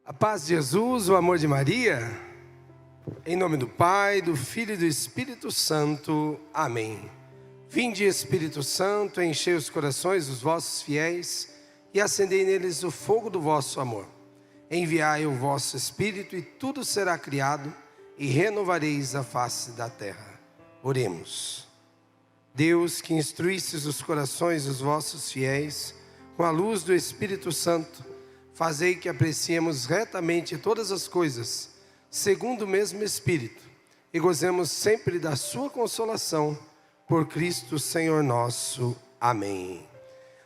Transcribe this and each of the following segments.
A paz de Jesus, o amor de Maria, em nome do Pai, do Filho e do Espírito Santo. Amém. Vinde, Espírito Santo, enchei os corações dos vossos fiéis e acendei neles o fogo do vosso amor. Enviai o vosso Espírito e tudo será criado e renovareis a face da terra. Oremos. Deus, que instruístes os corações dos vossos fiéis com a luz do Espírito Santo, fazei que apreciemos retamente todas as coisas, segundo o mesmo Espírito, e gozemos sempre da sua consolação, por Cristo Senhor nosso. Amém.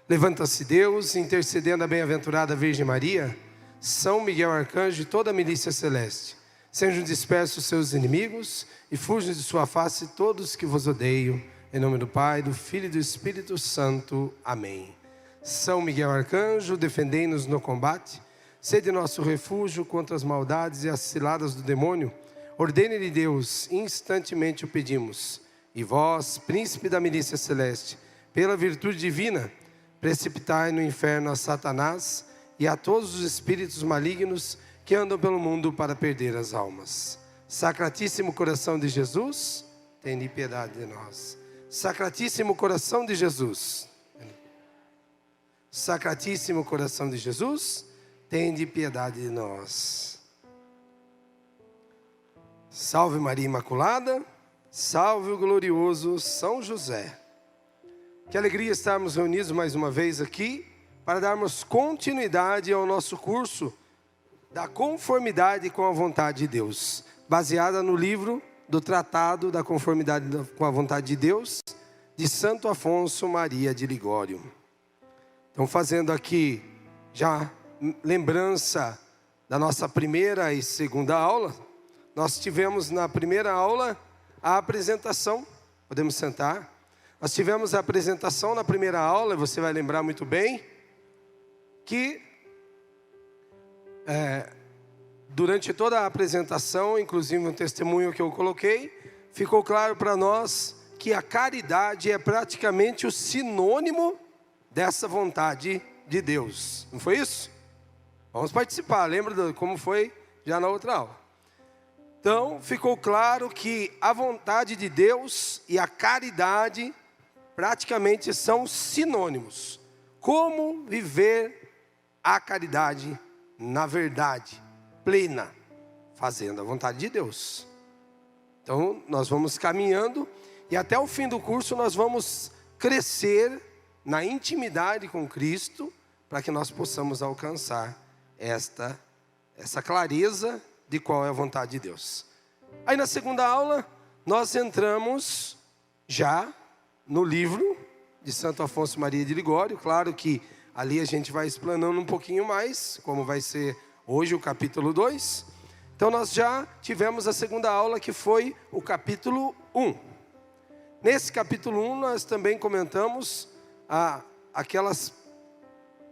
Levanta-se Deus, intercedendo a bem-aventurada Virgem Maria, São Miguel Arcanjo e toda a milícia celeste. Sejam dispersos seus inimigos e fujam de sua face todos que vos odeiam. Em nome do Pai, do Filho e do Espírito Santo. Amém. São Miguel Arcanjo, defendei-nos no combate, sede nosso refúgio contra as maldades e as ciladas do demônio. Ordene-lhe Deus, instantemente o pedimos. E vós, príncipe da milícia celeste, pela virtude divina, precipitai no inferno a Satanás e a todos os espíritos malignos que andam pelo mundo para perder as almas. Sacratíssimo coração de Jesus, tende piedade de nós. Sacratíssimo coração de Jesus, Sacratíssimo coração de Jesus, tende piedade de nós. Salve Maria Imaculada, salve o glorioso São José. Que alegria estarmos reunidos mais uma vez aqui, para darmos continuidade ao nosso curso da conformidade com a vontade de Deus, baseada no livro do Tratado da Conformidade com a Vontade de Deus, de Santo Afonso Maria de Ligório. Então, fazendo aqui já lembrança da nossa primeira e segunda aula, nós tivemos na primeira aula a apresentação, podemos sentar. Nós tivemos a apresentação na primeira aula, e você vai lembrar muito bem, que durante toda a apresentação, inclusive um testemunho que eu coloquei, ficou claro para nós que a caridade é praticamente o sinônimo dessa vontade de Deus. Não foi isso? Vamos participar, lembra como foi já na outra aula. Então, ficou claro que a vontade de Deus e a caridade praticamente são sinônimos. Como viver a caridade na verdade plena, fazendo a vontade de Deus. Então, nós vamos caminhando e até o fim do curso nós vamos crescer na intimidade com Cristo, para que nós possamos alcançar essa clareza de qual é a vontade de Deus. Aí na segunda aula, nós entramos já no livro de Santo Afonso Maria de Ligório. Claro que ali a gente vai explanando um pouquinho mais, como vai ser hoje o capítulo 2. Então nós já tivemos a segunda aula, que foi o capítulo 1. Nesse capítulo 1 nós também comentamos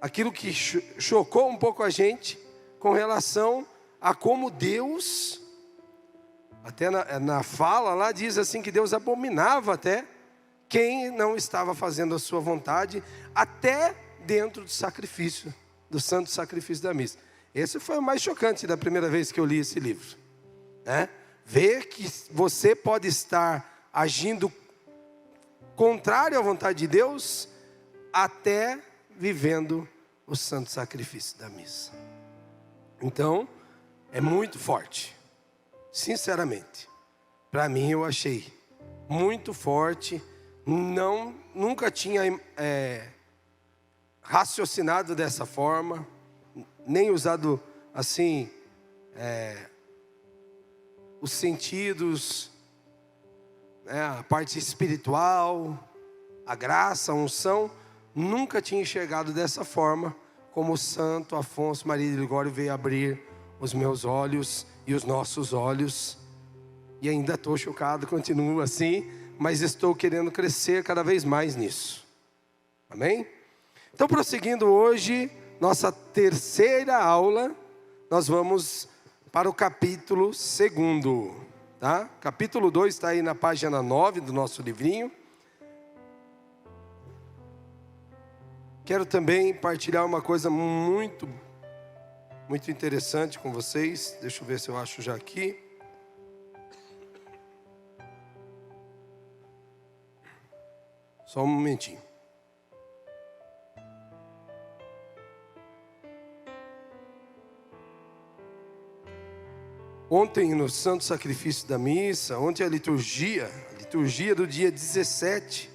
aquilo que chocou um pouco a gente com relação a como Deus, até na fala lá diz assim que Deus abominava até quem não estava fazendo a sua vontade, até dentro do sacrifício, do santo sacrifício da missa. Esse foi o mais chocante da primeira vez que eu li esse livro, né? Ver que você pode estar agindo contrário à vontade de Deus, até vivendo o santo sacrifício da missa. Então, é muito forte. Sinceramente, para mim eu achei muito forte. Nunca tinha raciocinado dessa forma, nem usado assim os sentidos, a parte espiritual, a graça, a unção. Nunca tinha enxergado dessa forma, como o Santo Afonso Maria de Ligório veio abrir os meus olhos e os nossos olhos. E ainda estou chocado, continuo assim, mas estou querendo crescer cada vez mais nisso. Amém? Então, prosseguindo hoje, nossa terceira aula, nós vamos para o capítulo 2, tá? Capítulo 2 está aí na página 9 do nosso livrinho. Quero também partilhar uma coisa muito muito interessante com vocês. Deixa eu ver se eu acho já aqui. Só um momentinho. Ontem no Santo Sacrifício da Missa, ontem a liturgia do dia 17.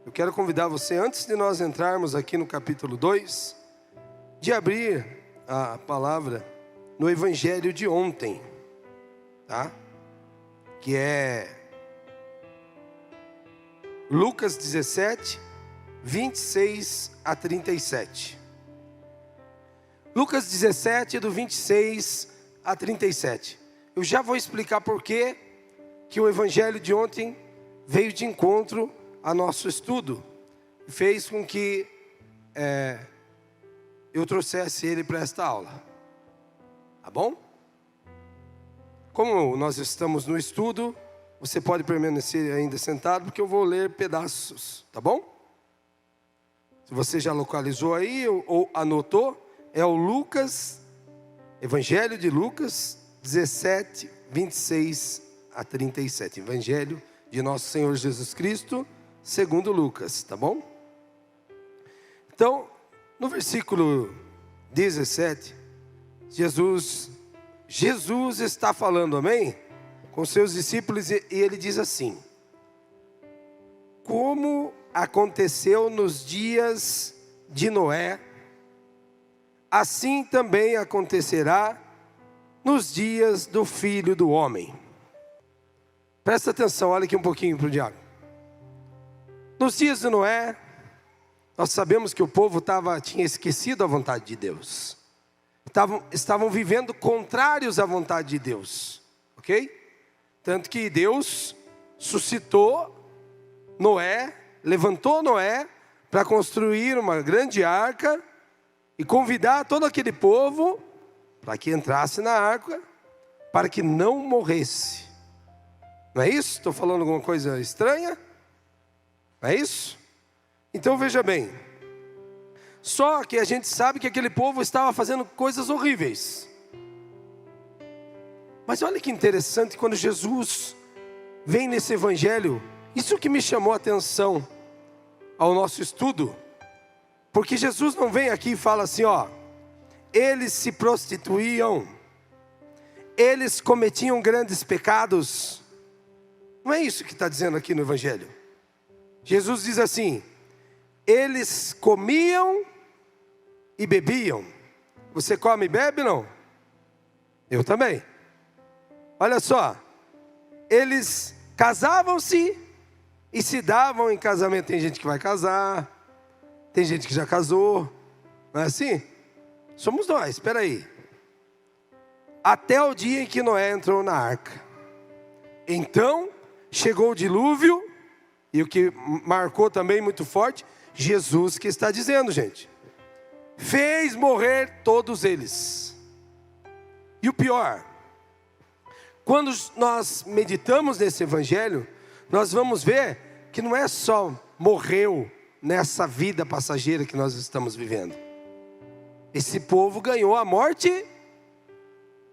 Eu quero convidar você, antes de nós entrarmos aqui no capítulo 2, de abrir a palavra no Evangelho de ontem, tá? Que é Lucas 17, 26 a 37. Lucas 17, do 26 a 37. Eu já vou explicar por que o Evangelho de ontem veio de encontro a nosso estudo. Fez com que eu trouxesse ele para esta aula. Tá bom? Como nós estamos no estudo, você pode permanecer ainda sentado, porque eu vou ler pedaços, tá bom? Se você já localizou aí ou anotou, é o Evangelho de Lucas 17, 26 a 37. Evangelho de nosso Senhor Jesus Cristo, segundo Lucas, tá bom? Então, no versículo 17, Jesus está falando, amém? Com seus discípulos, e ele diz assim: como aconteceu nos dias de Noé, assim também acontecerá nos dias do Filho do Homem. Presta atenção, olha aqui um pouquinho para o diálogo. Nos dias de Noé, nós sabemos que o povo tinha esquecido a vontade de Deus. Estavam vivendo contrários à vontade de Deus, ok? Tanto que Deus suscitou Noé, levantou Noé para construir uma grande arca e convidar todo aquele povo para que entrasse na arca, para que não morresse. Não é isso? Estou falando alguma coisa estranha? Não é isso? Então veja bem, só que a gente sabe que aquele povo estava fazendo coisas horríveis. Mas olha que interessante, quando Jesus vem nesse evangelho, isso que me chamou a atenção ao nosso estudo, porque Jesus não vem aqui e fala assim, ó, eles se prostituíam, eles cometiam grandes pecados. Não é isso que está dizendo aqui no evangelho. Jesus diz assim: eles comiam e bebiam. Você come e bebe, não? Eu também. Olha só, eles casavam-se e se davam em casamento. Tem gente que vai casar, tem gente que já casou, não é assim? Somos nós, espera aí. Até o dia em que Noé entrou na arca. Então chegou o dilúvio, e o que marcou também muito forte, Jesus que está dizendo, gente, fez morrer todos eles. E o pior, quando nós meditamos nesse evangelho, nós vamos ver que não é só morreu nessa vida passageira que nós estamos vivendo. Esse povo ganhou a morte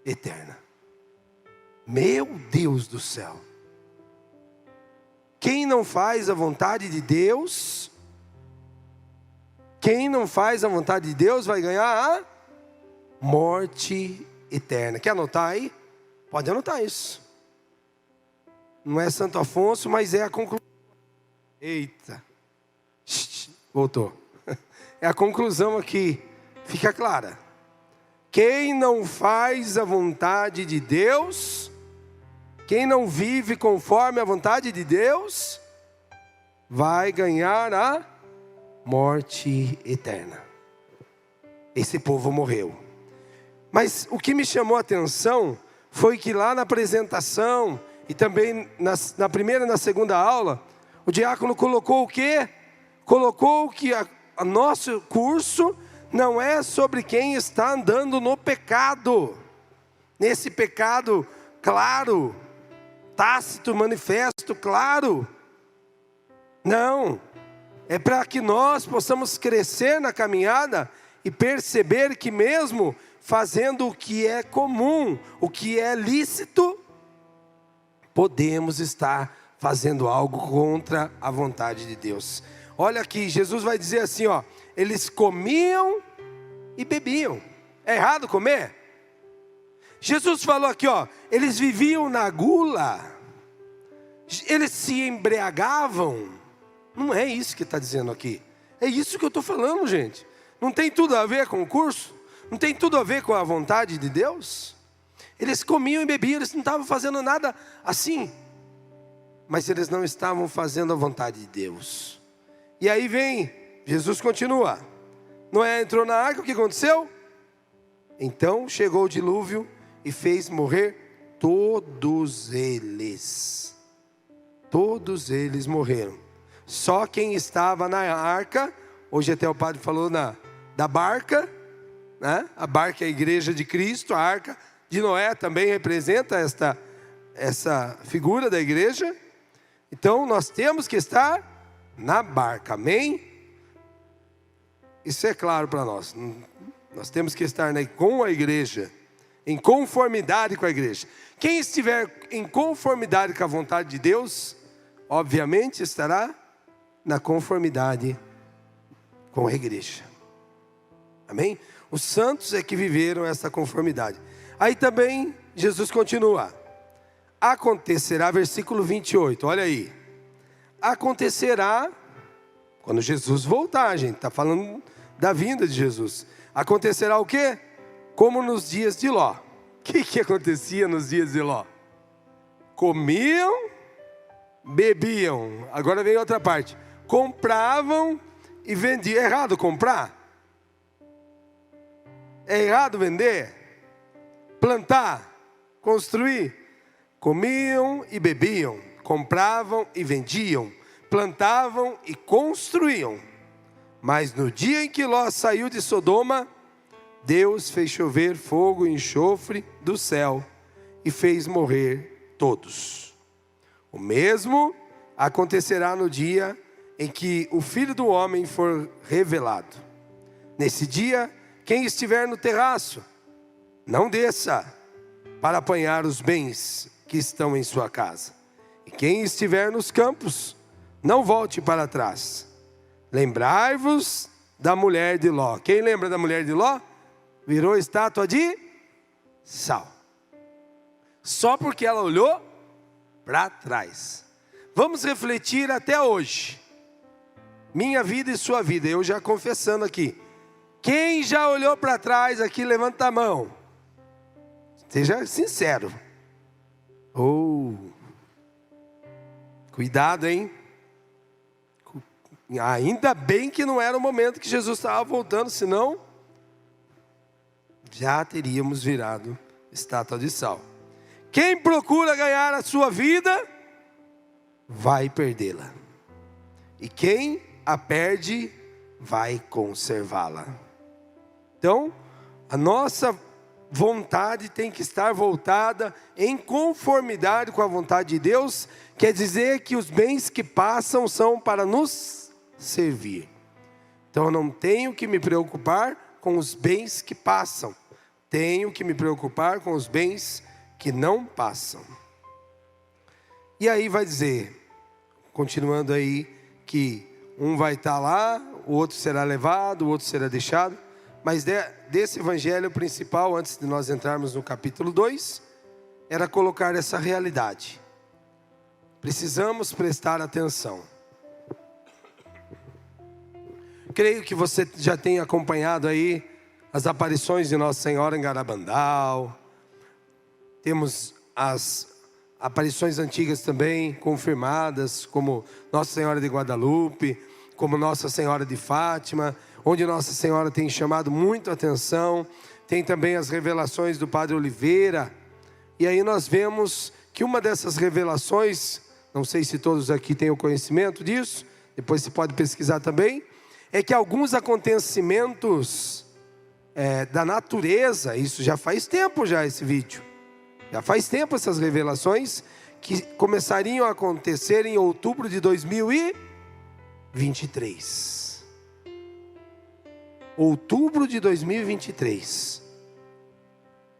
eterna. Meu Deus do céu. Quem não faz a vontade de Deus, vai ganhar a morte eterna. Quer anotar aí? Pode anotar isso. Não é Santo Afonso, mas é a conclusão. Eita. Voltou. É a conclusão aqui. Fica clara. Quem não faz a vontade de Deus, quem não vive conforme a vontade de Deus, vai ganhar a morte eterna. Esse povo morreu. Mas o que me chamou a atenção foi que lá na apresentação e também na primeira e na segunda aula, o diácono colocou o quê? Colocou que o nosso curso não é sobre quem está andando no pecado, nesse pecado claro, tácito, manifesto, claro. Não, é para que nós possamos crescer na caminhada e perceber que mesmo fazendo o que é comum, o que é lícito, podemos estar fazendo algo contra a vontade de Deus. Olha aqui, Jesus vai dizer assim, ó, eles comiam e bebiam. É errado comer? Jesus falou aqui, ó, eles viviam na gula, eles se embriagavam. Não é isso que está dizendo aqui. É isso que eu estou falando, gente. Não tem tudo a ver com o curso? Não tem tudo a ver com a vontade de Deus? Eles comiam e bebiam, eles não estavam fazendo nada assim. Mas eles não estavam fazendo a vontade de Deus. E aí vem, Jesus continua. Noé entrou na arca, o que aconteceu? Então chegou o dilúvio e fez morrer todos eles. Todos eles morreram. Só quem estava na arca, hoje até o padre falou da barca, né? A barca é a igreja de Cristo, a arca de Noé também representa essa figura da igreja. Então nós temos que estar na barca, amém? Isso é claro para nós. Nós temos que estar com a igreja, em conformidade com a igreja. Quem estiver em conformidade com a vontade de Deus, obviamente estará na conformidade com a igreja. Amém? Os santos é que viveram essa conformidade. Aí também Jesus continua. Acontecerá, versículo 28, olha aí. Acontecerá, quando Jesus voltar, gente, está falando da vinda de Jesus. Acontecerá o quê? Como nos dias de Ló. O que acontecia nos dias de Ló? Comiam, bebiam. Agora vem outra parte. Compravam e vendiam. É errado comprar? É errado vender? Plantar? Construir? Comiam e bebiam. Compravam e vendiam. Plantavam e construíam. Mas no dia em que Ló saiu de Sodoma, Deus fez chover fogo e enxofre do céu e fez morrer todos. O mesmo acontecerá no dia em que o Filho do Homem for revelado. Nesse dia, quem estiver no terraço, não desça para apanhar os bens que estão em sua casa. E quem estiver nos campos, não volte para trás. Lembrai-vos da mulher de Ló. Quem lembra da mulher de Ló? Virou estátua de sal. Só porque ela olhou para trás. Vamos refletir até hoje. Minha vida e sua vida. Eu já confessando aqui. Quem já olhou para trás aqui, levanta a mão. Seja sincero. Cuidado, hein? Ainda bem que não era o momento que Jesus estava voltando, senão já teríamos virado estátua de sal. Quem procura ganhar a sua vida, vai perdê-la. E quem a perde, vai conservá-la. Então, a nossa vontade tem que estar voltada em conformidade com a vontade de Deus. Quer dizer que os bens que passam são para nos servir. Então eu não tenho que me preocupar com os bens que passam. Tenho que me preocupar com os bens que não passam. E aí vai dizer, continuando aí, que um vai estar lá, o outro será levado, o outro será deixado. Mas desse evangelho principal, antes de nós entrarmos no capítulo 2, era colocar essa realidade. Precisamos prestar atenção. Creio que você já tem acompanhado aí as aparições de Nossa Senhora em Garabandal. Temos as aparições antigas também confirmadas, como Nossa Senhora de Guadalupe, como Nossa Senhora de Fátima, onde Nossa Senhora tem chamado muito a atenção. Tem também as revelações do Padre Oliveira. E aí nós vemos que uma dessas revelações, não sei se todos aqui têm o conhecimento disso, depois você pode pesquisar também, é que alguns acontecimentos da natureza, isso já faz tempo já esse vídeo, já faz tempo essas revelações, que começariam a acontecer em outubro de 2023. Outubro de 2023.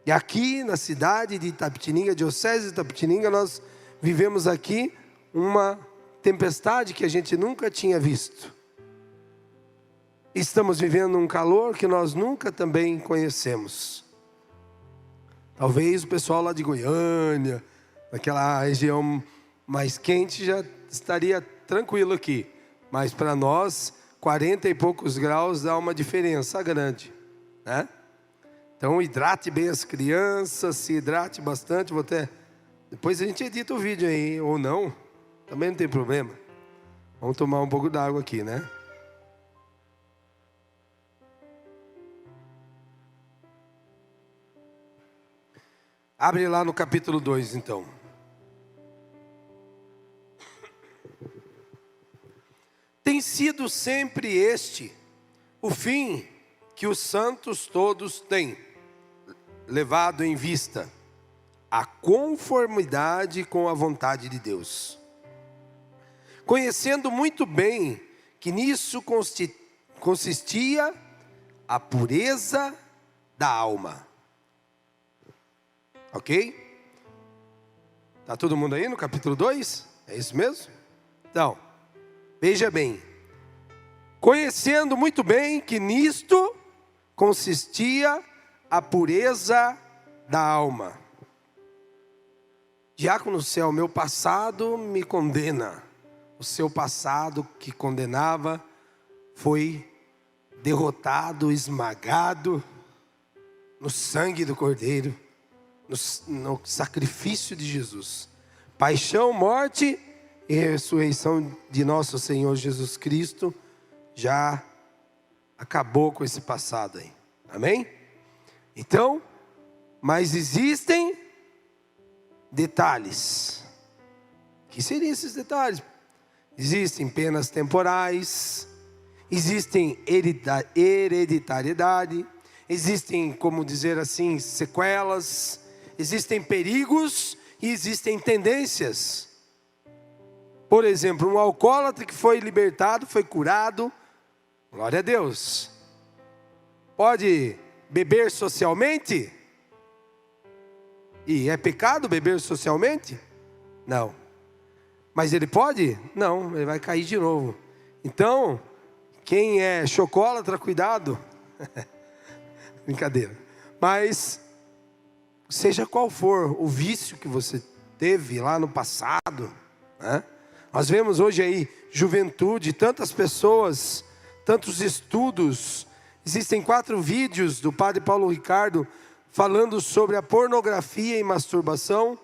E aqui na cidade de Itapetininga, diocese de Itapetininga, nós vivemos aqui uma tempestade que a gente nunca tinha visto. Estamos vivendo um calor que nós nunca também conhecemos. Talvez o pessoal lá de Goiânia, naquela região mais quente, já estaria tranquilo aqui. Mas para nós, 40 e poucos graus dá uma diferença grande, né? Então hidrate bem as crianças, se hidrate bastante. Depois a gente edita o vídeo aí, ou não, também não tem problema. Vamos tomar um pouco d'água aqui, né? Abre lá no capítulo 2, então. Tem sido sempre este o fim que os santos todos têm levado em vista: a conformidade com a vontade de Deus, conhecendo muito bem que nisso consistia a pureza da alma. Ok? Está todo mundo aí no capítulo 2? É isso mesmo? Então, veja bem. Conhecendo muito bem que nisto consistia a pureza da alma. Diácono do céu, meu passado me condena. O seu passado que condenava foi derrotado, esmagado no sangue do Cordeiro, no sacrifício de Jesus. Paixão, morte e ressurreição de nosso Senhor Jesus Cristo já acabou com esse passado aí. Amém? Então, mas existem detalhes. O que seriam esses detalhes? Existem penas temporais, existem hereditariedade, existem, como dizer assim, sequelas, existem perigos e existem tendências. Por exemplo, um alcoólatra que foi libertado, foi curado, glória a Deus. Pode beber socialmente? E é pecado beber socialmente? Não. Mas ele pode? Não, ele vai cair de novo. Então, quem é chocólatra, cuidado. Brincadeira. Mas, seja qual for o vício que você teve lá no passado, né? Nós vemos hoje aí juventude, tantas pessoas, tantos estudos. Existem 4 vídeos do padre Paulo Ricardo falando sobre a pornografia e masturbação.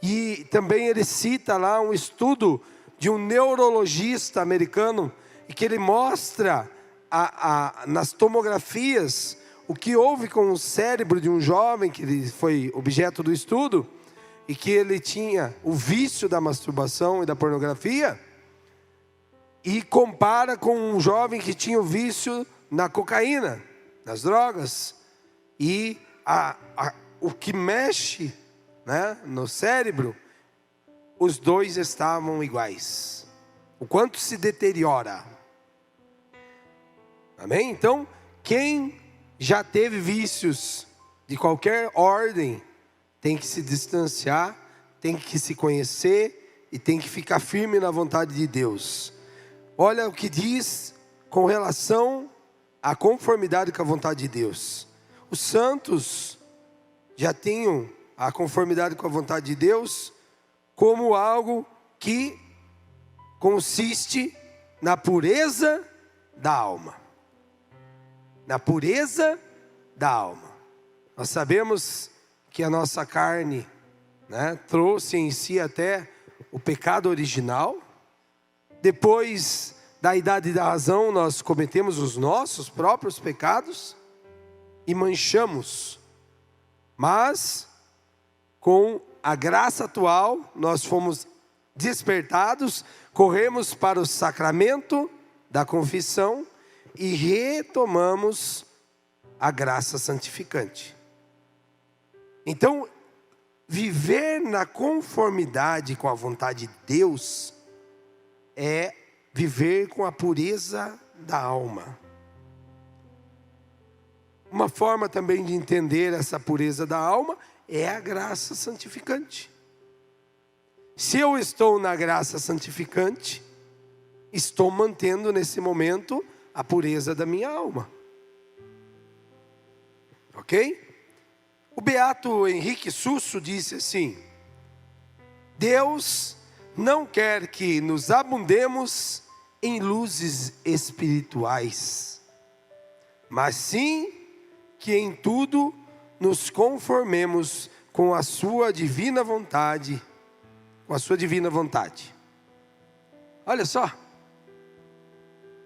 E também ele cita lá um estudo de um neurologista americano, e que ele mostra nas tomografias o que houve com o cérebro de um jovem que ele foi objeto do estudo, e que ele tinha o vício da masturbação e da pornografia, e compara com um jovem que tinha o vício na cocaína, nas drogas. E o que mexe, né, no cérebro, os dois estavam iguais. O quanto se deteriora. Amém? Então, quem já teve vícios de qualquer ordem, tem que se distanciar, tem que se conhecer e tem que ficar firme na vontade de Deus. Olha o que diz com relação à conformidade com a vontade de Deus. Os santos já tinham a conformidade com a vontade de Deus como algo que consiste na pureza da alma. Na pureza da alma. Nós sabemos que a nossa carne, né, trouxe em si até o pecado original. Depois da idade da razão, nós cometemos os nossos próprios pecados e manchamos. Mas, com a graça atual, nós fomos despertados, corremos para o sacramento da confissão e retomamos a graça santificante. Então, viver na conformidade com a vontade de Deus é viver com a pureza da alma. Uma forma também de entender essa pureza da alma é a graça santificante. Se eu estou na graça santificante, estou mantendo nesse momento a pureza da minha alma. Ok? O beato Henrique Susso disse assim: Deus não quer que nos abundemos em luzes espirituais, mas sim que em tudo nos conformemos com a sua divina vontade, Olha só,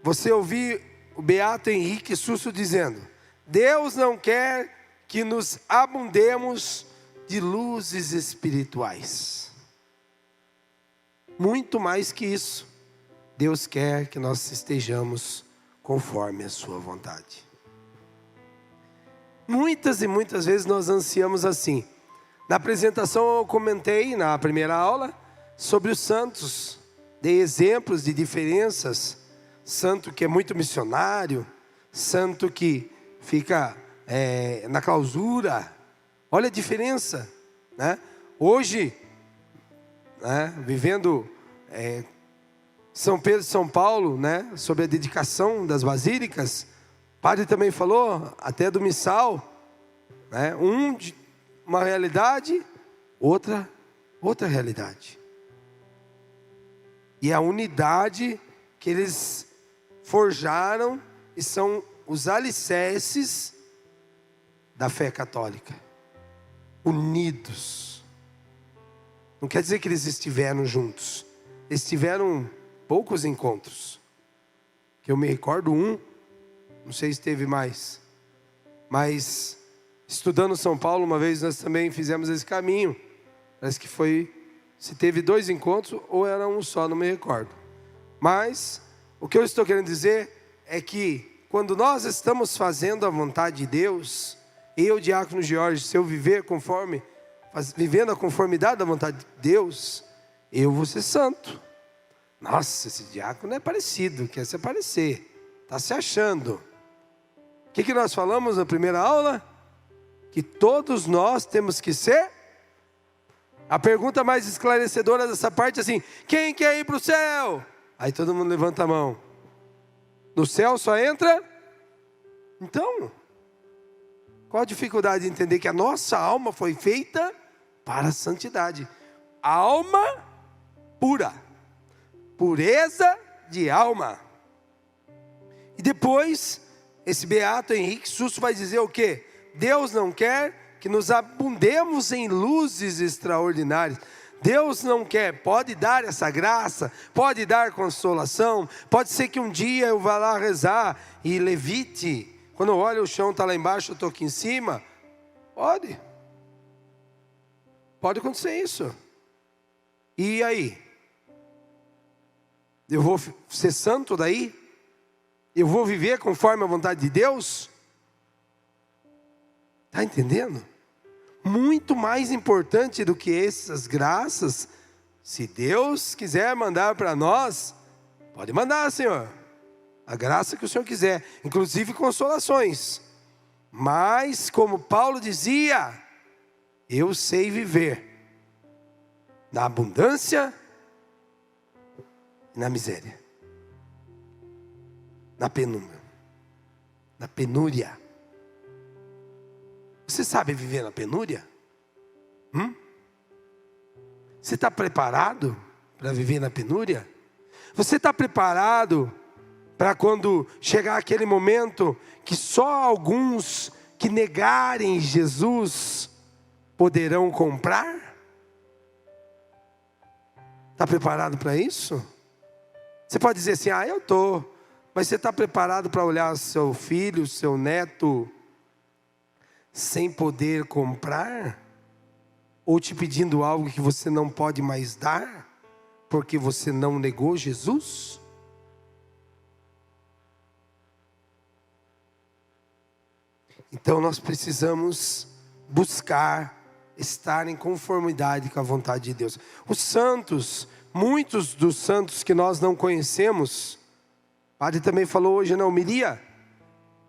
você ouviu o beato Henrique Susso dizendo: Deus não quer que nos abundemos de luzes espirituais. Muito mais que isso, Deus quer que nós estejamos conforme a sua vontade. Muitas e muitas vezes nós ansiamos assim. Na apresentação eu comentei na primeira aula sobre os santos, dei exemplos de diferenças. Santo que é muito missionário, santo que fica na clausura. Olha a diferença, né? Hoje, né, vivendo São Pedro e São Paulo, né, sobre a dedicação das basílicas, o padre também falou, até do missal, né, uma realidade, outra realidade. E a unidade que eles forjaram e são os alicerces da fé católica. Unidos. Não quer dizer que eles estiveram juntos. Eles tiveram poucos encontros. Que eu me recordo não sei se teve mais. Mas estudando São Paulo uma vez nós também fizemos esse caminho. Parece que se teve 2 encontros ou era um só, não me recordo. Mas o que eu estou querendo dizer é que quando nós estamos fazendo a vontade de Deus, eu, diácono Jorge, se eu vivendo a conformidade da vontade de Deus, eu vou ser santo. Nossa, esse diácono é parecido, quer se parecer, está se achando. O que nós falamos na primeira aula? Que todos nós temos que ser. A pergunta mais esclarecedora dessa parte é assim: quem quer ir para o céu? Aí todo mundo levanta a mão. No céu só entra? Então, qual a dificuldade de entender que a nossa alma foi feita para a santidade? Alma pura. Pureza de alma. E depois, esse beato Henrique Susso vai dizer o quê? Deus não quer que nos abundemos em luzes extraordinárias. Deus não quer, pode dar essa graça, pode dar consolação, pode ser que um dia eu vá lá rezar e levite, quando eu olho o chão está lá embaixo, eu estou aqui em cima, pode acontecer isso. E aí? Eu vou ser santo daí? Eu vou viver conforme a vontade de Deus? Está entendendo? Muito mais importante do que essas graças, se Deus quiser mandar para nós, pode mandar, Senhor, a graça que o Senhor quiser, inclusive consolações. Mas, como Paulo dizia, eu sei viver na abundância e na miséria, na penúria. Você sabe viver na penúria? Você está preparado para viver na penúria? Você está preparado para quando chegar aquele momento que só alguns que negarem Jesus poderão comprar? Está preparado para isso? Você pode dizer assim: eu estou. Mas você está preparado para olhar seu filho, seu neto, sem poder comprar? Ou te pedindo algo que você não pode mais dar, porque você não negou Jesus? Então nós precisamos buscar estar em conformidade com a vontade de Deus. Os santos, muitos dos santos que nós não conhecemos, o padre também falou hoje na homilia,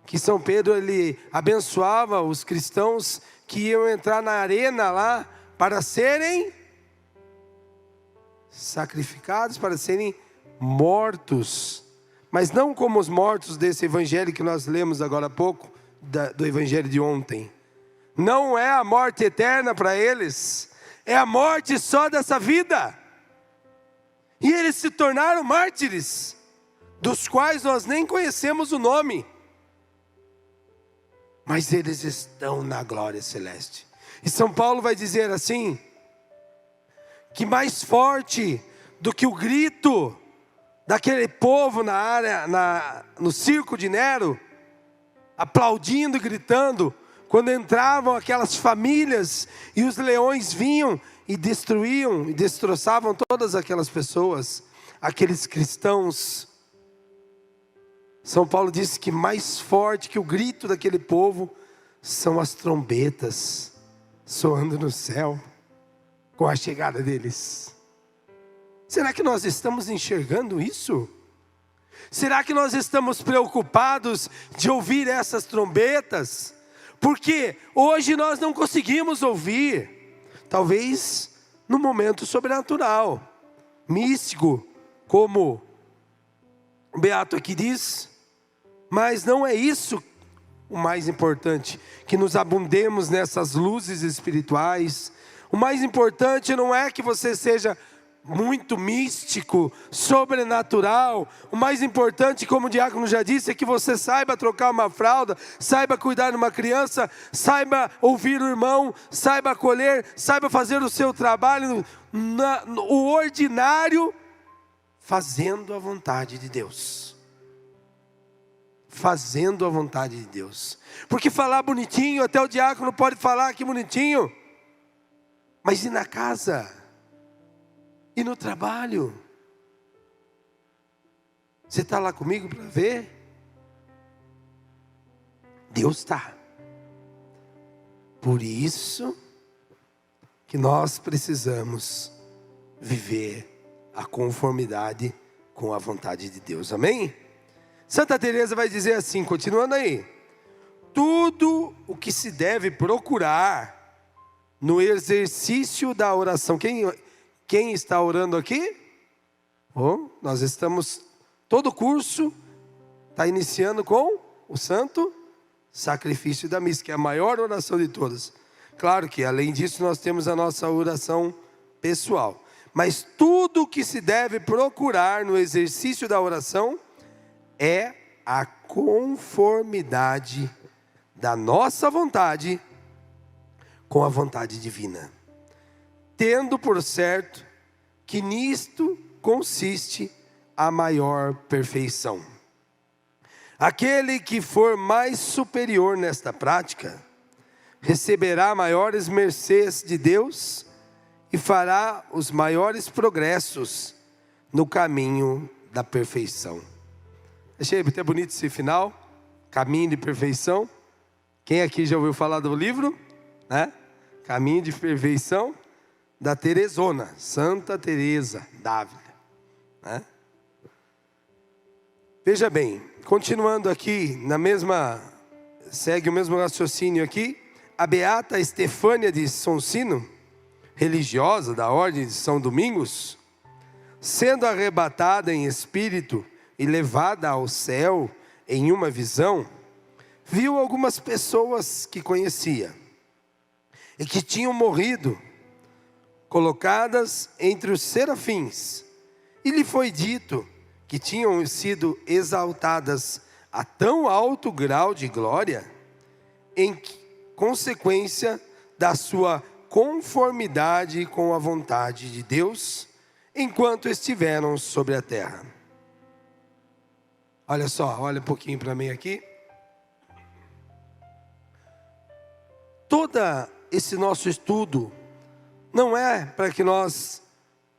que São Pedro ele abençoava os cristãos que iam entrar na arena lá para serem sacrificados, para serem mortos. Mas não como os mortos desse evangelho que nós lemos agora há pouco, do evangelho de ontem. Não é a morte eterna para eles, é a morte só dessa vida. E eles se tornaram mártires, dos quais nós nem conhecemos o nome. Mas eles estão na glória celeste. E São Paulo vai dizer assim, que mais forte do que o grito daquele povo na área, no circo de Nero, aplaudindo e gritando, quando entravam aquelas famílias e os leões vinham e destruíam e destroçavam todas aquelas pessoas, aqueles cristãos. São Paulo disse que mais forte que o grito daquele povo são as trombetas soando no céu com a chegada deles. Será que nós estamos enxergando isso? Será que nós estamos preocupados de ouvir essas trombetas? Porque hoje nós não conseguimos ouvir, talvez no momento sobrenatural, místico, como o Beato aqui diz, mas não é isso o mais importante, que nos abundemos nessas luzes espirituais. O mais importante não é que você seja muito místico, sobrenatural. O mais importante, como o diácono já disse, é que você saiba trocar uma fralda, saiba cuidar de uma criança, saiba ouvir o irmão, saiba acolher, saiba fazer o seu trabalho, o ordinário, fazendo a vontade de Deus. Fazendo a vontade de Deus. Porque falar bonitinho, até o diácono pode falar que bonitinho, mas e na casa? E no trabalho? Você está lá comigo para ver? Deus está. Por isso que nós precisamos viver a conformidade com a vontade de Deus. Amém? Santa Teresa vai dizer assim, continuando aí: tudo o que se deve procurar no exercício da oração. Quem está orando aqui? Nós estamos, todo o curso está iniciando com o santo sacrifício da missa, que é a maior oração de todas. Claro que além disso nós temos a nossa oração pessoal. Mas tudo o que se deve procurar no exercício da oração é a conformidade da nossa vontade com a vontade divina, tendo por certo que nisto consiste a maior perfeição. Aquele que for mais superior nesta prática, receberá maiores mercês de Deus e fará os maiores progressos no caminho da perfeição. Achei até bonito esse final, caminho de perfeição. Quem aqui já ouviu falar do livro? Caminho de perfeição, da Teresona, Santa Teresa d'Ávila. Veja bem, continuando aqui, segue o mesmo raciocínio aqui, a beata Estefânia de Sonsino, religiosa da ordem de São Domingos, sendo arrebatada em espírito e levada ao céu em uma visão, viu algumas pessoas que conhecia e que tinham morrido, colocadas entre os serafins, e lhe foi dito que tinham sido exaltadas a tão alto grau de glória, em consequência da sua conformidade com a vontade de Deus, enquanto estiveram sobre a terra. Olha só, olha um pouquinho para mim aqui. Todo esse nosso estudo não é para que nós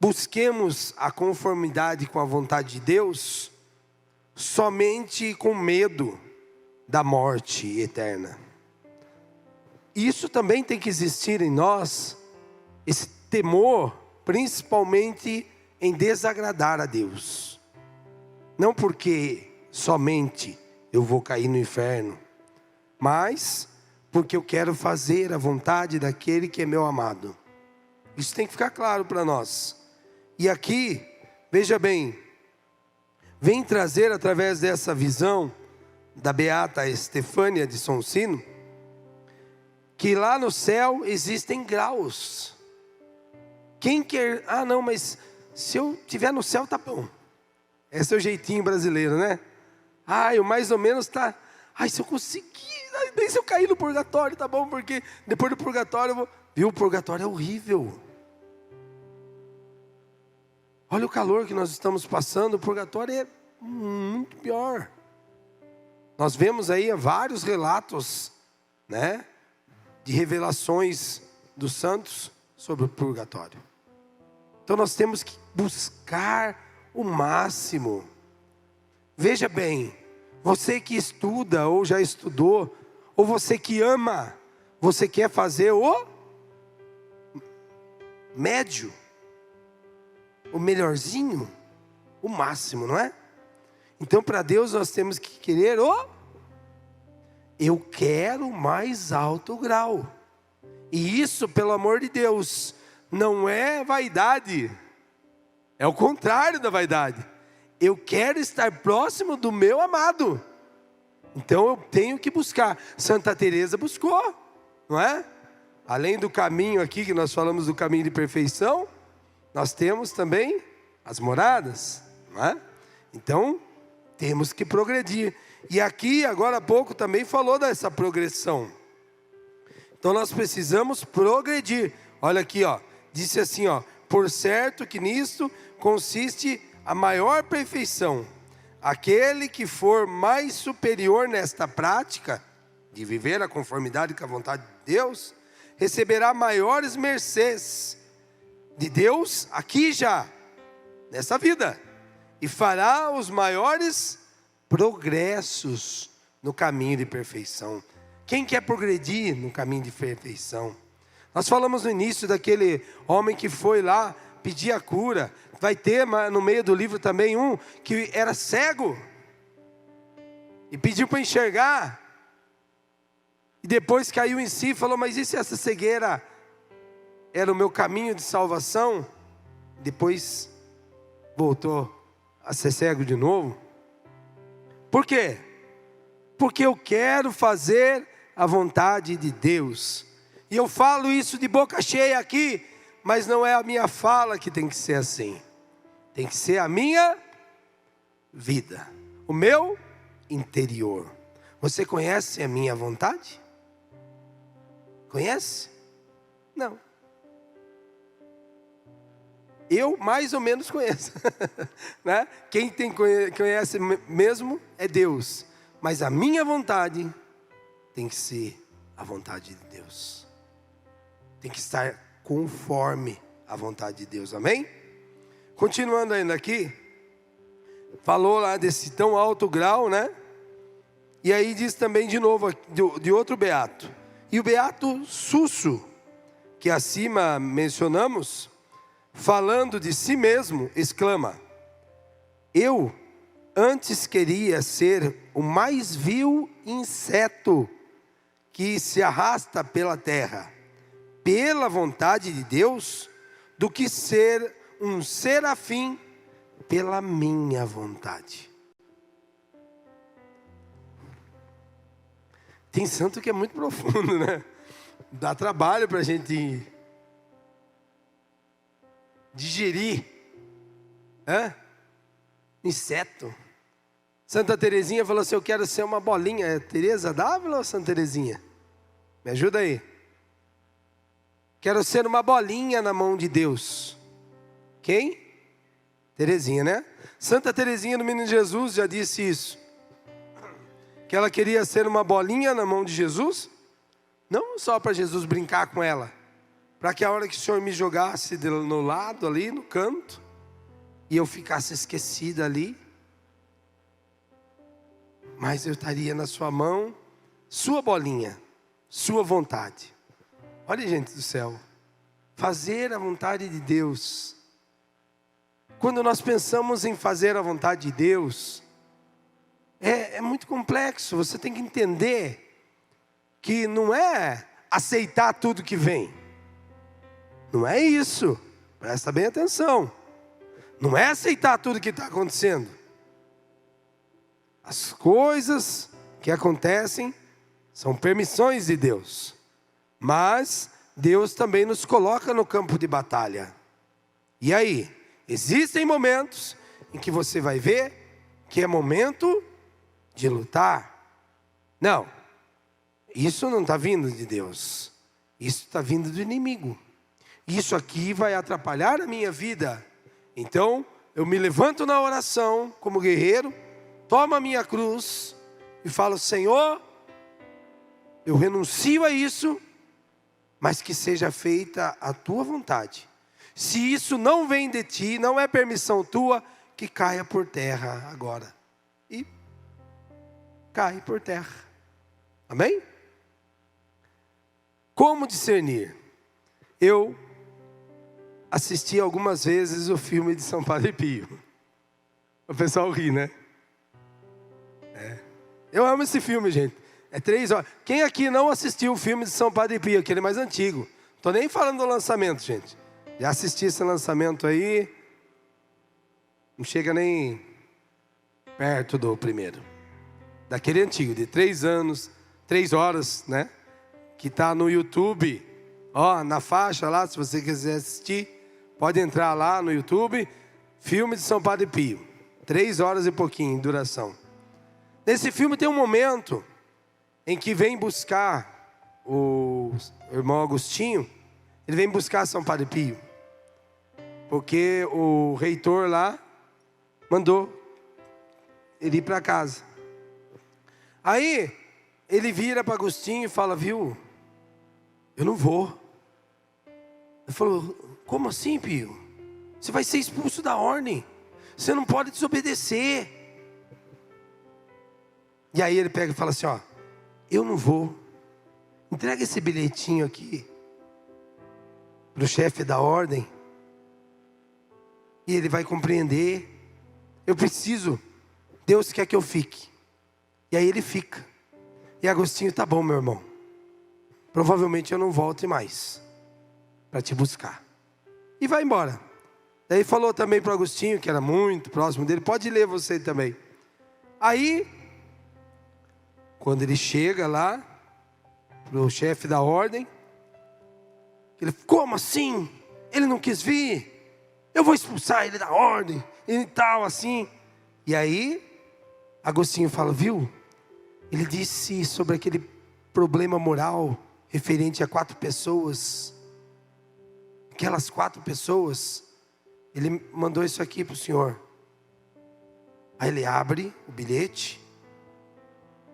busquemos a conformidade com a vontade de Deus somente com medo da morte eterna. Isso também tem que existir em nós, esse temor, principalmente em desagradar a Deus. Não porque somente eu vou cair no inferno, mas porque eu quero fazer a vontade daquele que é meu amado. Isso tem que ficar claro para nós. E aqui, veja bem, vem trazer através dessa visão da beata Estefânia de Sonsino, que lá no céu existem graus. Quem quer, não, mas se eu estiver no céu tá bom. Esse é o jeitinho brasileiro, né? Eu mais ou menos tá, se eu conseguir, nem se eu cair no purgatório tá bom, porque depois do purgatório eu vou... Viu, o purgatório é horrível. Olha o calor que nós estamos passando, o purgatório é muito pior. Nós vemos aí vários relatos, né, de revelações dos santos sobre o purgatório. Então nós temos que buscar o máximo. Veja bem, você que estuda ou já estudou, ou você que ama, você quer fazer o médio, o melhorzinho, o máximo, não é? Então para Deus nós temos que querer eu quero o mais alto grau. E isso, pelo amor de Deus, não é vaidade. É o contrário da vaidade. Eu quero estar próximo do meu amado. Então eu tenho que buscar. Santa Teresa buscou, não é? Além do caminho aqui, que nós falamos do caminho de perfeição, nós temos também as moradas, não é? Então, temos que progredir. E aqui, agora há pouco, também falou dessa progressão. Então nós precisamos progredir. Olha aqui, disse assim, por certo que nisto consiste a maior perfeição. Aquele que for mais superior nesta prática, de viver a conformidade com a vontade de Deus, receberá maiores mercês de Deus aqui já, nessa vida, e fará os maiores progressos no caminho de perfeição. Quem quer progredir no caminho de perfeição? Nós falamos no início daquele homem que foi lá pedir a cura. Vai ter no meio do livro também um que era cego e pediu para enxergar, e depois caiu em si e falou: mas e se essa cegueira era o meu caminho de salvação? Depois voltou a ser cego de novo. Por quê? Porque eu quero fazer a vontade de Deus. E eu falo isso de boca cheia aqui, mas não é a minha fala que tem que ser assim. Tem que ser a minha vida, o meu interior. Você conhece a minha vontade? Conhece? Não. Eu mais ou menos conheço, né? Quem conhece mesmo é Deus. Mas a minha vontade tem que ser a vontade de Deus. Tem que estar conforme a vontade de Deus, amém? Continuando ainda aqui, falou lá desse tão alto grau, né? E aí diz também de novo, de outro beato. E o beato Susso, que acima mencionamos, falando de si mesmo, exclama: eu antes queria ser o mais vil inseto que se arrasta pela terra, pela vontade de Deus, do que ser um serafim pela minha vontade. Tem santo que é muito profundo, né? Dá trabalho para a gente digerir. Inseto. Santa Teresinha falou assim: eu quero ser uma bolinha. É Teresa Dávila ou Santa Teresinha? Me ajuda aí. Quero ser uma bolinha na mão de Deus. Quem? Teresinha, né? Santa Teresinha do Menino Jesus já disse isso. Que ela queria ser uma bolinha na mão de Jesus. Não só para Jesus brincar com ela. Para que a hora que o Senhor me jogasse no lado ali, no canto, e eu ficasse esquecida ali, mas eu estaria na sua mão, sua bolinha, sua vontade. Olha, gente do céu, fazer a vontade de Deus. Quando nós pensamos em fazer a vontade de Deus, é muito complexo. Você tem que entender que não é aceitar tudo que vem. Não é isso. Presta bem atenção. Não é aceitar tudo que está acontecendo. As coisas que acontecem são permissões de Deus. Mas Deus também nos coloca no campo de batalha. E aí? Existem momentos em que você vai ver que é momento de lutar. Não. Isso não está vindo de Deus. Isso está vindo do inimigo. Isso aqui vai atrapalhar a minha vida. Então, eu me levanto na oração como guerreiro, tomo a minha cruz e falo: Senhor, eu renuncio a isso, mas que seja feita a tua vontade. Se isso não vem de ti, não é permissão tua, que caia por terra agora. E cai por terra. Amém? Como discernir? Eu assisti algumas vezes o filme de São Padre Pio. O pessoal ri, né? Eu amo esse filme, gente. É 3 horas. Quem aqui não assistiu o filme de São Padre Pio, aquele mais antigo? Estou nem falando do lançamento, gente. Já assisti esse lançamento aí. Não chega nem perto do primeiro. Daquele antigo, de 3 anos, 3 horas, né? Que está no YouTube. Ó, na faixa lá, se você quiser assistir, pode entrar lá no YouTube. Filme de São Padre Pio. 3 horas e pouquinho em duração. Nesse filme tem um momento em que vem buscar o irmão Agostinho. Ele vem buscar São Padre Pio. Porque o reitor lá mandou ele ir para casa. Aí ele vira para Agostinho e fala: viu, eu não vou. Ele falou: como assim, Pio? Você vai ser expulso da ordem. Você não pode desobedecer. E aí ele pega e fala assim: ó, eu não vou. Entrega esse bilhetinho aqui para o chefe da ordem. E ele vai compreender. Eu preciso. Deus quer que eu fique. E aí ele fica. E Agostinho: tá bom, meu irmão. Provavelmente eu não volte mais para te buscar. E vai embora. Daí falou também para Agostinho, que era muito próximo dele: pode ler você também. Aí, quando ele chega lá, para o chefe da ordem, ele: como assim? Ele não quis vir? Eu vou expulsar ele da ordem, e tal, assim. E aí, Agostinho fala: viu? Ele disse sobre aquele problema moral referente a 4 pessoas. Aquelas 4 pessoas, ele mandou isso aqui para o senhor. Aí ele abre o bilhete,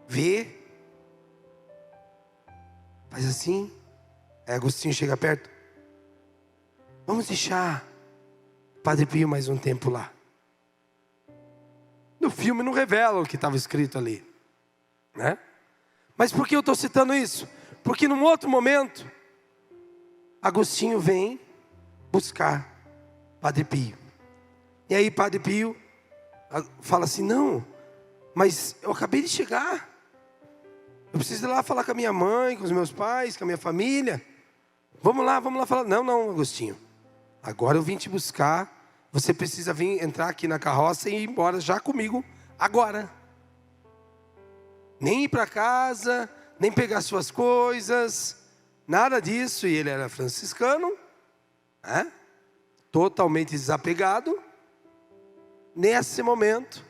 vê, faz assim. Aí Agostinho chega perto: vamos deixar Padre Pio mais um tempo lá. No filme não revela o que estava escrito ali, né? Mas por que eu estou citando isso? Porque num outro momento, Agostinho vem buscar Padre Pio. E aí Padre Pio fala assim: não, mas eu acabei de chegar. Eu preciso ir lá falar com a minha mãe, com os meus pais, com a minha família. Vamos lá falar. Não, Agostinho. Agora eu vim te buscar. Você precisa vir entrar aqui na carroça e ir embora já comigo agora. Nem ir para casa, nem pegar suas coisas, nada disso. E ele era franciscano, né? Totalmente desapegado. Nesse momento,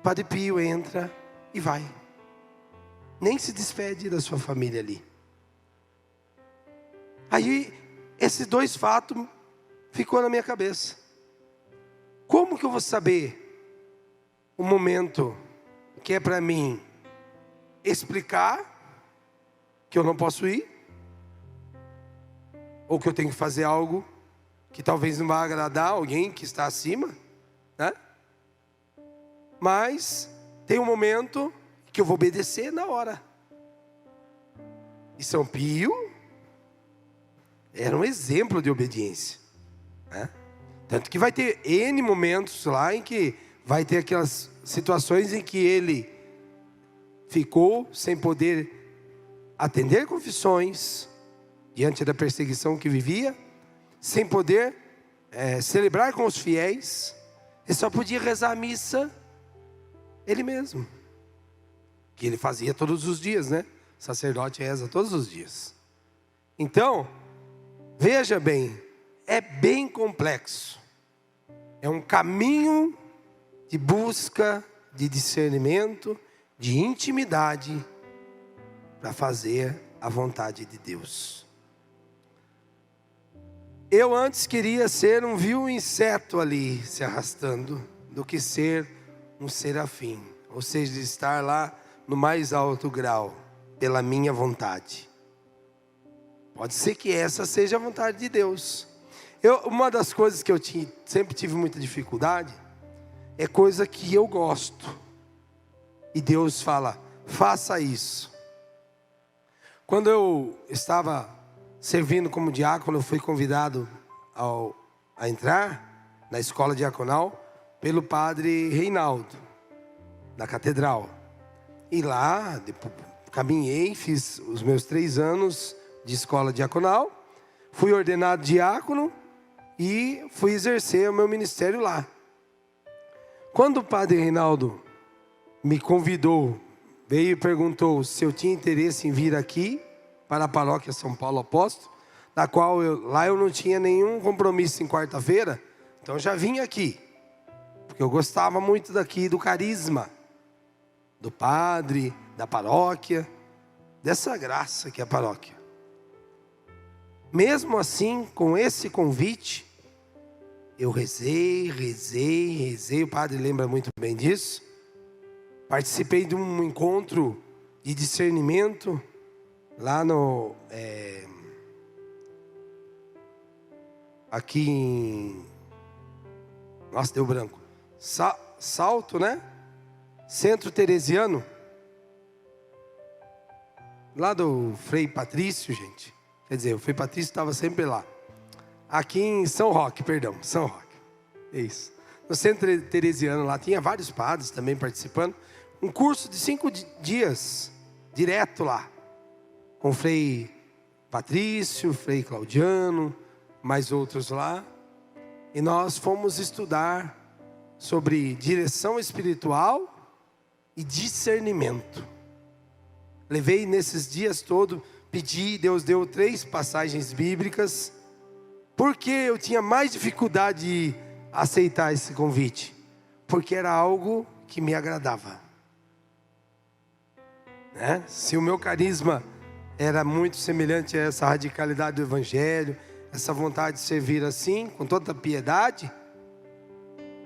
Padre Pio entra e vai. Nem se despede da sua família ali. Aí, esses 2 fatos ficou na minha cabeça. Como que eu vou saber o momento que é para mim explicar que eu não posso ir? Ou que eu tenho que fazer algo que talvez não vá agradar alguém que está acima, né? Mas tem um momento que eu vou obedecer na hora. E São Pio era um exemplo de obediência, né? Tanto que vai ter N momentos lá em que vai ter aquelas situações em que ele ficou sem poder atender confissões diante da perseguição que vivia, sem poder celebrar com os fiéis. Ele só podia rezar a missa ele mesmo, que ele fazia todos os dias, né? O sacerdote reza todos os dias. Então, veja bem, é bem complexo. É um caminho de busca, de discernimento, de intimidade para fazer a vontade de Deus. Eu antes queria ser um vil inseto ali se arrastando, do que ser um serafim, ou seja, de estar lá no mais alto grau, pela minha vontade. Pode ser que essa seja a vontade de Deus. Uma das coisas que eu sempre tive muita dificuldade, é coisa que eu gosto. E Deus fala, faça isso. Quando eu estava servindo como diácono, eu fui convidado a entrar na escola diaconal pelo padre Reinaldo, da catedral. E lá, depois, caminhei, fiz os meus 3 anos de escola diaconal, fui ordenado diácono e fui exercer o meu ministério lá. Quando o padre Reinaldo me convidou, veio e perguntou se eu tinha interesse em vir aqui para a paróquia São Paulo Apóstolo, da qual lá eu não tinha nenhum compromisso em quarta-feira, então eu já vim aqui, porque eu gostava muito daqui do carisma, do padre, da paróquia, dessa graça que é a paróquia. Mesmo assim, com esse convite, eu rezei, o padre lembra muito bem disso. Participei de um encontro de discernimento lá aqui em... Nossa, deu branco. Salto, né? Centro Teresiano. Lá do Frei Patrício, gente. Quer dizer, o Frei Patrício estava sempre lá. Aqui em São Roque, perdão, São Roque. É isso. No Centro Teresiano lá, tinha vários padres também participando. Um curso de 5 dias, direto lá. Com o Frei Patrício, Frei Claudiano, mais outros lá. E nós fomos estudar sobre direção espiritual e discernimento. Levei nesses dias todos, pedi, Deus deu 3 passagens bíblicas. Por que eu tinha mais dificuldade de aceitar esse convite? Porque era algo que me agradava. Né? Se o meu carisma era muito semelhante a essa radicalidade do Evangelho, essa vontade de servir assim, com toda a piedade,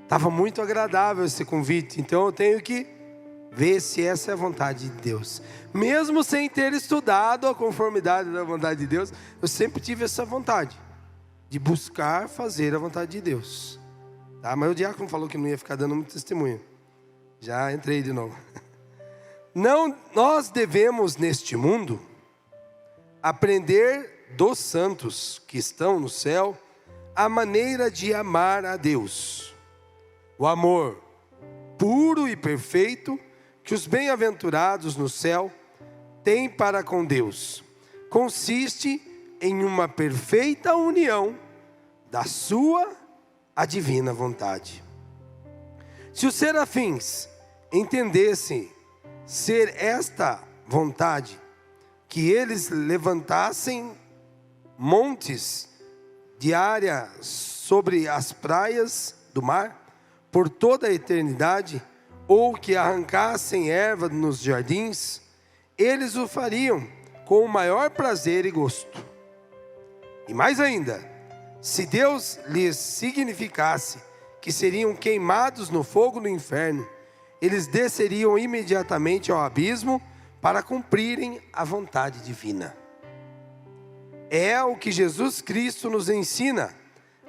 estava muito agradável esse convite. Então eu tenho que ver se essa é a vontade de Deus. Mesmo sem ter estudado a conformidade da vontade de Deus, eu sempre tive essa vontade de buscar fazer a vontade de Deus. Tá? Mas o diácono falou que não ia ficar dando muito testemunho. Já entrei de novo. Não, nós devemos neste mundo aprender dos santos que estão no céu a maneira de amar a Deus. O amor puro e perfeito que os bem-aventurados no céu têm para com Deus consiste em uma perfeita união da sua a divina vontade. Se os serafins entendessem ser esta vontade, que eles levantassem montes de área sobre as praias do mar por toda a eternidade, ou que arrancassem erva nos jardins, eles o fariam com o maior prazer e gosto. E mais ainda, se Deus lhes significasse que seriam queimados no fogo do inferno, eles desceriam imediatamente ao abismo para cumprirem a vontade divina. É o que Jesus Cristo nos ensina,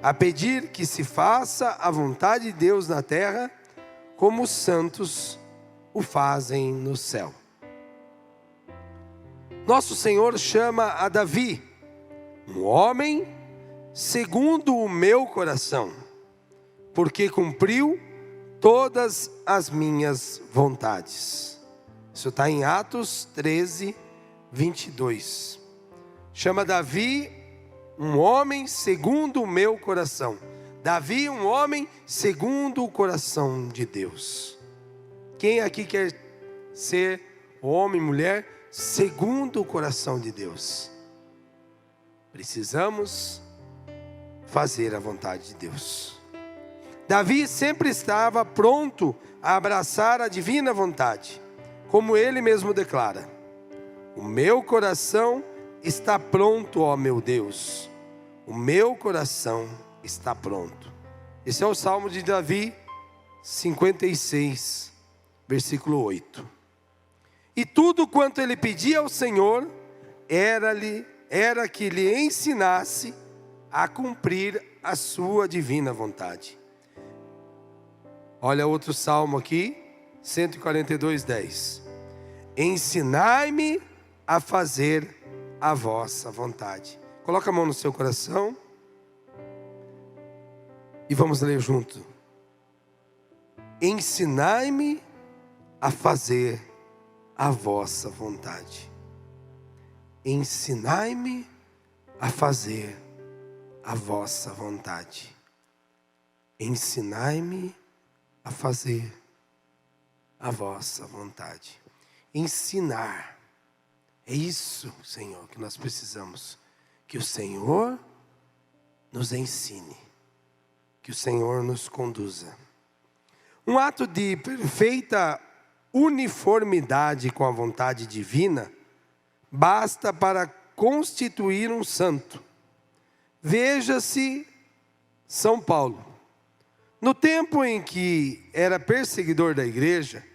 a pedir que se faça a vontade de Deus na terra, como os santos o fazem no céu. Nosso Senhor chama a Davi, um homem segundo o meu coração, porque cumpriu todas as minhas vontades. Isso está em Atos 13, 22. Chama Davi um homem segundo o meu coração. Davi, um homem segundo o coração de Deus. Quem aqui quer ser homem, mulher, segundo o coração de Deus? Precisamos fazer a vontade de Deus. Davi sempre estava pronto a abraçar a divina vontade, como ele mesmo declara: o meu coração está pronto, ó meu Deus, o meu coração está pronto. Esse é o Salmo de Davi 56, versículo 8. E tudo quanto ele pedia ao Senhor era que lhe ensinasse a cumprir a sua divina vontade. Olha outro salmo aqui, 142, 10. Ensinai-me a fazer a vossa vontade. Coloca a mão no seu coração e vamos ler junto. Ensinai-me a fazer a vossa vontade. Ensinai-me a fazer a vossa vontade. Ensinai-me a fazer a vossa vontade. Ensinar. É isso, Senhor, que nós precisamos. Que o Senhor nos ensine. Que o Senhor nos conduza. Um ato de perfeita uniformidade com a vontade divina basta para constituir um santo. Veja-se São Paulo. No tempo em que era perseguidor da igreja,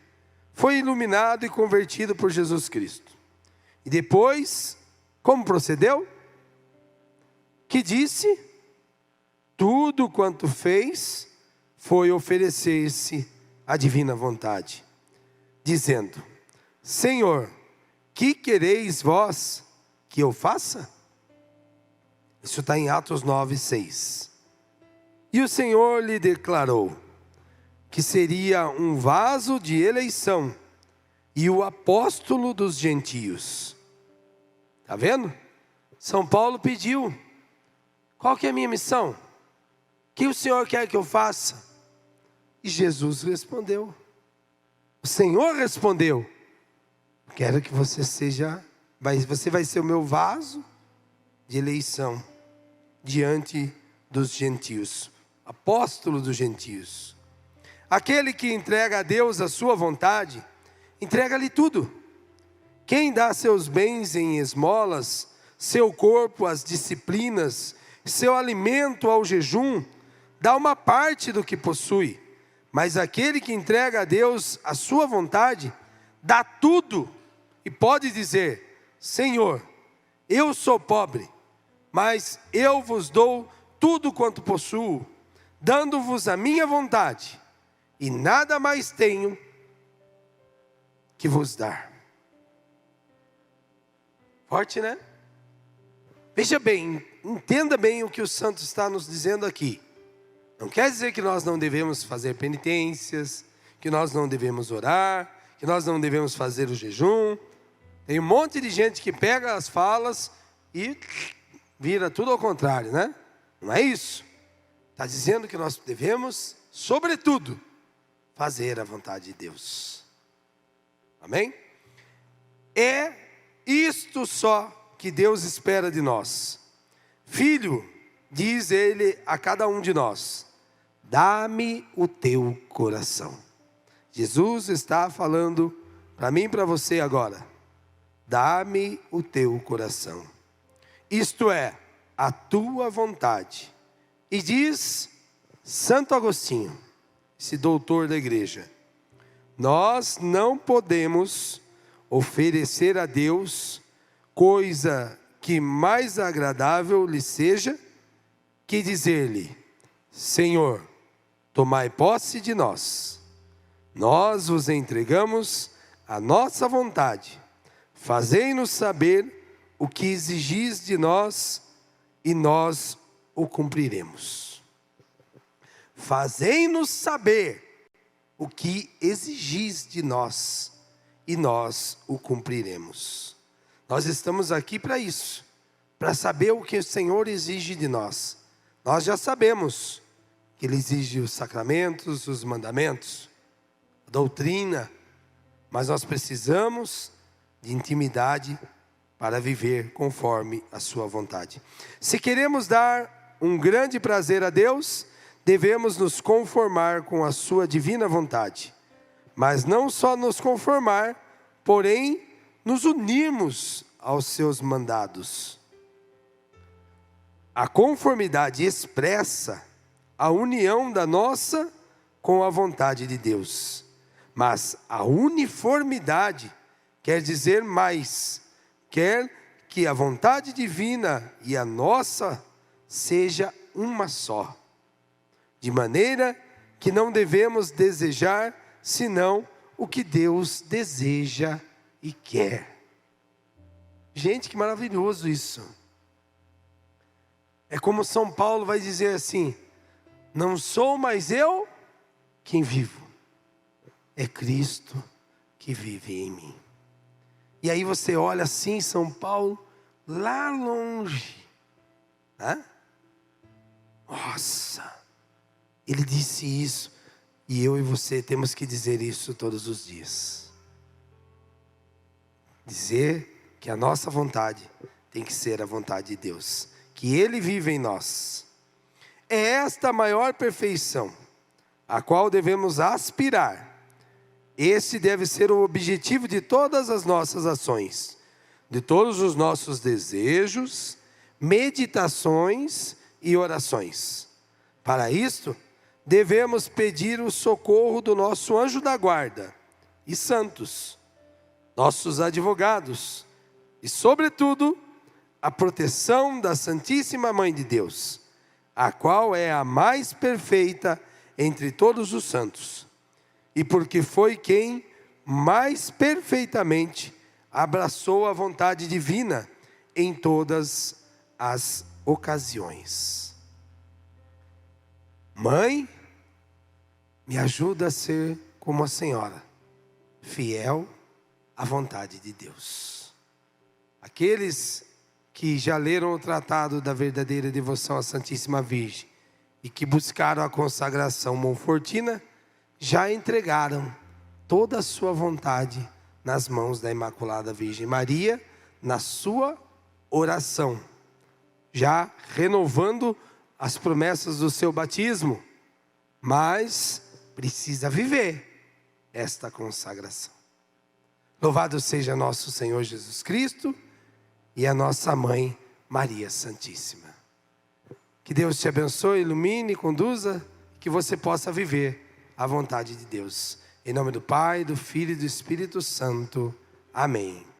foi iluminado e convertido por Jesus Cristo. E depois, como procedeu? Que disse: tudo quanto fez foi oferecer-se à divina vontade, dizendo: Senhor, que quereis vós que eu faça? Isso está em Atos 9, 6. E o Senhor lhe declarou que seria um vaso de eleição e o apóstolo dos gentios. Está vendo? São Paulo pediu: qual que é a minha missão? O que o Senhor quer que eu faça? E Jesus respondeu. O Senhor respondeu: quero que você você vai ser o meu vaso de eleição diante dos gentios, apóstolo dos gentios. Aquele que entrega a Deus a sua vontade, entrega-lhe tudo. Quem dá seus bens em esmolas, seu corpo às disciplinas, seu alimento ao jejum, dá uma parte do que possui. Mas aquele que entrega a Deus a sua vontade, dá tudo. E pode dizer: Senhor, eu sou pobre, mas eu vos dou tudo quanto possuo, dando-vos a minha vontade, e nada mais tenho que vos dar. Forte, né? Veja bem, entenda bem o que o santo está nos dizendo aqui. Não quer dizer que nós não devemos fazer penitências, que nós não devemos orar, que nós não devemos fazer o jejum. Tem um monte de gente que pega as falas e vira tudo ao contrário, né? Não é isso. Está dizendo que nós devemos, sobretudo, fazer a vontade de Deus. Amém? É isto só que Deus espera de nós. Filho, diz Ele a cada um de nós: dá-me o teu coração. Jesus está falando para mim e para você agora. Dá-me o teu coração. Isto é, a tua vontade. E diz Santo Agostinho, esse doutor da igreja: nós não podemos oferecer a Deus coisa que mais agradável lhe seja que dizer-lhe: Senhor, tomai posse de nós. Nós vos entregamos a nossa vontade. Fazei-nos saber o que exigis de nós e nós o cumpriremos. Fazei-nos saber o que exigis de nós e nós o cumpriremos. Nós estamos aqui para isso, para saber o que o Senhor exige de nós. Nós já sabemos que Ele exige os sacramentos, os mandamentos, a doutrina, mas nós precisamos de intimidade para viver conforme a sua vontade. Se queremos dar um grande prazer a Deus, devemos nos conformar com a sua divina vontade. Mas não só nos conformar, porém nos unirmos aos seus mandados. A conformidade expressa a união da nossa com a vontade de Deus. Mas a uniformidade quer dizer mais, quer que a vontade divina e a nossa seja uma só. De maneira que não devemos desejar senão o que Deus deseja e quer. Gente, que maravilhoso isso. É como São Paulo vai dizer assim: não sou mais eu quem vivo, é Cristo que vive em mim. E aí você olha assim, São Paulo, lá longe. Nossa, ele disse isso, e eu e você temos que dizer isso todos os dias. Dizer que a nossa vontade tem que ser a vontade de Deus, que Ele vive em nós. É esta a maior perfeição, a qual devemos aspirar. Esse deve ser o objetivo de todas as nossas ações, de todos os nossos desejos, meditações e orações. Para isto, devemos pedir o socorro do nosso anjo da guarda e santos, nossos advogados, e sobretudo, a proteção da Santíssima Mãe de Deus, a qual é a mais perfeita entre todos os santos, e porque foi quem mais perfeitamente abraçou a vontade divina em todas as ocasiões. Mãe, me ajuda a ser como a senhora, fiel à vontade de Deus. Aqueles que já leram o tratado da verdadeira devoção à Santíssima Virgem e que buscaram a consagração monfortina, já entregaram toda a sua vontade nas mãos da Imaculada Virgem Maria, na sua oração, já renovando as promessas do seu batismo, mas precisa viver esta consagração. Louvado seja nosso Senhor Jesus Cristo e a nossa Mãe Maria Santíssima. Que Deus te abençoe, ilumine, conduza, que você possa viver a vontade de Deus. Em nome do Pai, do Filho e do Espírito Santo. Amém.